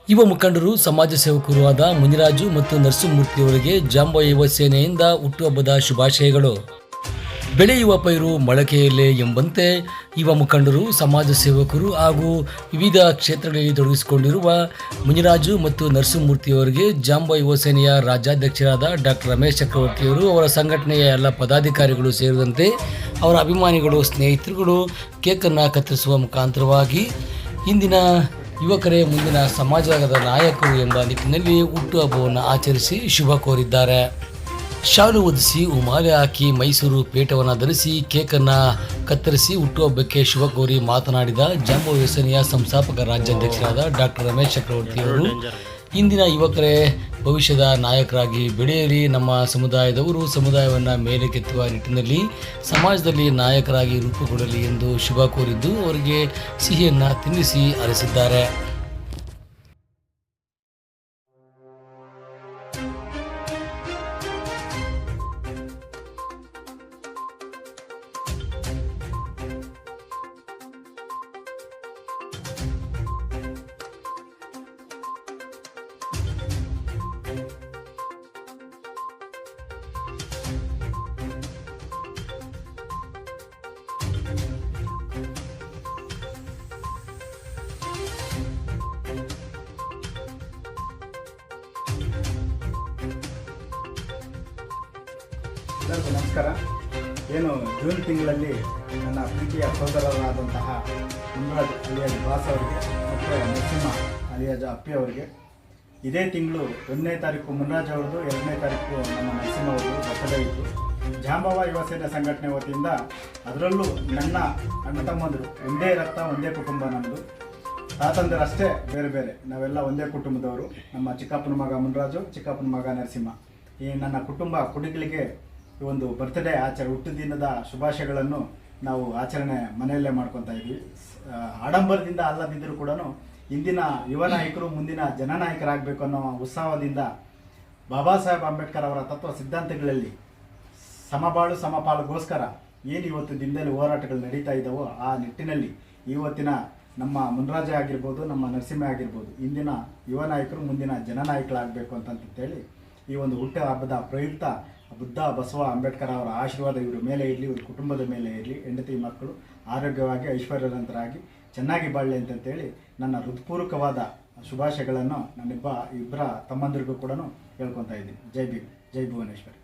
ಯುವ ಮುಖಂಡರು ಸಮಾಜ ಸೇವಕರು ಆದ ಮುನಿರಾಜು ಮತ್ತು ನರಸಿಂಹಮೂರ್ತಿಯವರಿಗೆ ಜಾಂಬ ಯುವ ಸೇನೆಯಿಂದ ಹುಟ್ಟುಹಬ್ಬದ ಶುಭಾಶಯಗಳು. ಬೆಳೆಯುವ ಪೈರು ಮೊಳಕೆಯಲ್ಲೇ ಎಂಬಂತೆ ಯುವ ಮುಖಂಡರು, ಸಮಾಜ ಸೇವಕರು ಹಾಗೂ ವಿವಿಧ ಕ್ಷೇತ್ರಗಳಲ್ಲಿ ತೊಡಗಿಸಿಕೊಂಡಿರುವ ಮುನಿರಾಜು ಮತ್ತು ನರಸಿಂಹಮೂರ್ತಿಯವರಿಗೆ ಜಾಂಬ ಯುವ ಸೇನೆಯ ರಾಜ್ಯಾಧ್ಯಕ್ಷರಾದ ಡಾಕ್ಟರ್ ರಮೇಶ್ ಚಕ್ರವರ್ತಿಯವರು, ಅವರ ಸಂಘಟನೆಯ ಎಲ್ಲ ಪದಾಧಿಕಾರಿಗಳು ಸೇರಿದಂತೆ ಅವರ ಅಭಿಮಾನಿಗಳು, ಸ್ನೇಹಿತರುಗಳು ಕೇಕನ್ನು ಕತ್ತರಿಸುವ ಮುಖಾಂತರವಾಗಿ ಇಂದಿನ ಯುವಕರೇ ಮುಂದಿನ ಸಮಾಜದ ನಾಯಕರು ಎಂಬ ನಿಟ್ಟಿನಲ್ಲಿ ಹುಟ್ಟುಹಬ್ಬವನ್ನು ಆಚರಿಸಿ ಶುಭ ಕೋರಿದ್ದಾರೆ. ಶಾಲು ಹೊದಿಸಿ, ಉಮಾಲೆ ಹಾಕಿ, ಮೈಸೂರು ಪೇಟವನ್ನು ಧರಿಸಿ ಕೇಕನ್ನು ಕತ್ತರಿಸಿ ಹುಟ್ಟುಹಬ್ಬಕ್ಕೆ ಶುಭ ಕೋರಿ ಮಾತನಾಡಿದ ಜಾಂಬ ಯೋಜನೆಯ ಸಂಸ್ಥಾಪಕ ರಾಜ್ಯಾಧ್ಯಕ್ಷರಾದ ಡಾಕ್ಟರ್ ರಮೇಶ್ ಚಕ್ರವರ್ತಿಯವರು, ಇಂದಿನ ಯುವಕರೇ ಭವಿಷ್ಯದ ನಾಯಕರಾಗಿ ಬೆಳೆಯಲಿ, ನಮ್ಮ ಸಮುದಾಯದವರು ಸಮುದಾಯವನ್ನು ಮೇಲಕ್ಕೆತ್ತುವ ನಿಟ್ಟಿನಲ್ಲಿ ಸಮಾಜದಲ್ಲಿ ನಾಯಕರಾಗಿ ರೂಪುಗೊಳ್ಳಲಿ ಎಂದು ಶುಭ ಕೋರಿದ್ದು, ಅವರಿಗೆ ಸಿಹಿಯನ್ನು ತಿನ್ನಿಸಿ ಹರಿಸಿದ್ದಾರೆ. ಎಲ್ಲರಿಗೂ ನಮಸ್ಕಾರ. ಏನು ಜೂನ್ ತಿಂಗಳಲ್ಲಿ ನನ್ನ ಪ್ರೀತಿಯ ಸೋದರರಾದಂತಹ ಮುನ್ರಾಜ್ ಅಲಿಯಾಜ್ ಬಾಸ್ ಅವರಿಗೆ ಮತ್ತು ನರಸಿಂಹ ಅಲಿಯಾಜ್ ಅಪ್ಪಿ ಅವರಿಗೆ ಇದೇ ತಿಂಗಳು 1ನೇ ತಾರೀಕು ಮುನ್ರಾಜ್ ಅವ್ರದ್ದು, 2ನೇ ತಾರೀಕು ನಮ್ಮ ನರಸಿಂಹ ಅವ್ರದ್ದು ಬರ್ತಡೇ ಇತ್ತು. ಜಾಂಬವ ಯುವ ಸೇನೆ ಸಂಘಟನೆ ವತಿಯಿಂದ, ಅದರಲ್ಲೂ ನನ್ನ ಅಣ್ಣ ತಮ್ಮಂದರು, ಒಂದೇ ರಕ್ತ ಒಂದೇ ಕುಟುಂಬ ನಮ್ಮದು, ತಾತಂದಿರಷ್ಟೇ ಬೇರೆ ಬೇರೆ, ನಾವೆಲ್ಲ ಒಂದೇ ಕುಟುಂಬದವರು. ನಮ್ಮ ಚಿಕ್ಕಪ್ಪನ ಮಗ ಮುನ್ರಾಜು, ಚಿಕ್ಕಪ್ಪನ ಮಗ ನರಸಿಂಹ. ಈ ನನ್ನ ಕುಟುಂಬ ಕುಟುಂಬಗಳಿಗೆ ಈ ಒಂದು ಬರ್ತ್ಡೇ ಹುಟ್ಟುದಿನದ ಶುಭಾಶಯಗಳನ್ನು ನಾವು ಆಚರಣೆ ಮನೆಯಲ್ಲೇ ಮಾಡ್ಕೊತಾ ಇದ್ವಿ. ಆಡಂಬರದಿಂದ ಅಲ್ಲದಿದ್ದರೂ ಕೂಡ ಇಂದಿನ ಯುವ ನಾಯಕರು ಮುಂದಿನ ಜನನಾಯಕರಾಗಬೇಕು ಅನ್ನೋ ಉತ್ಸಾಹದಿಂದ ಬಾಬಾ ಸಾಹೇಬ್ ಅಂಬೇಡ್ಕರ್ ಅವರ ತತ್ವ ಸಿದ್ಧಾಂತಗಳಲ್ಲಿ ಸಮಬಾಳು ಸಮಪಾಲುಗೋಸ್ಕರ ಏನು ಇವತ್ತು ದಿನದಲ್ಲಿ ಹೋರಾಟಗಳು ನಡೀತಾ ಇದ್ದಾವೋ, ಆ ನಿಟ್ಟಿನಲ್ಲಿ ಇವತ್ತಿನ ನಮ್ಮ ಮುನ್ರಾಜ ಆಗಿರ್ಬೋದು, ನಮ್ಮ ನರಸಿಂಹ ಆಗಿರ್ಬೋದು, ಇಂದಿನ ಯುವ ನಾಯಕರು ಮುಂದಿನ ಜನನಾಯಕರಾಗಬೇಕು ಅಂತಂತೇಳಿ ಈ ಒಂದು ಹುಟ್ಟು ಹಬ್ಬದ ಪ್ರಯುಕ್ತ ಬುದ್ಧ ಬಸವ ಅಂಬೇಡ್ಕರ್ ಅವರ ಆಶೀರ್ವಾದ ಇವರ ಮೇಲೆ ಇರಲಿ, ಇವ್ರ ಕುಟುಂಬದ ಮೇಲೆ ಇರಲಿ, ಹೆಂಡತಿ ಮಕ್ಕಳು ಆರೋಗ್ಯವಾಗಿ ಐಶ್ವರ್ಯವಂತರಾಗಿ ಚೆನ್ನಾಗಿ ಬಾಳಲಿ ಅಂತಂತೇಳಿ ನನ್ನ ಹೃತ್ಪೂರ್ವಕವಾದ ಶುಭಾಶಯಗಳನ್ನು ಇಬ್ಬರ ತಮ್ಮಂದಿರಿಗೂ ಕೂಡ ಹೇಳ್ಕೊತಾ ಇದ್ದೀನಿ. ಜೈ ಭೀಮ್, ಜೈ ಭುವನೇಶ್ವರಿ.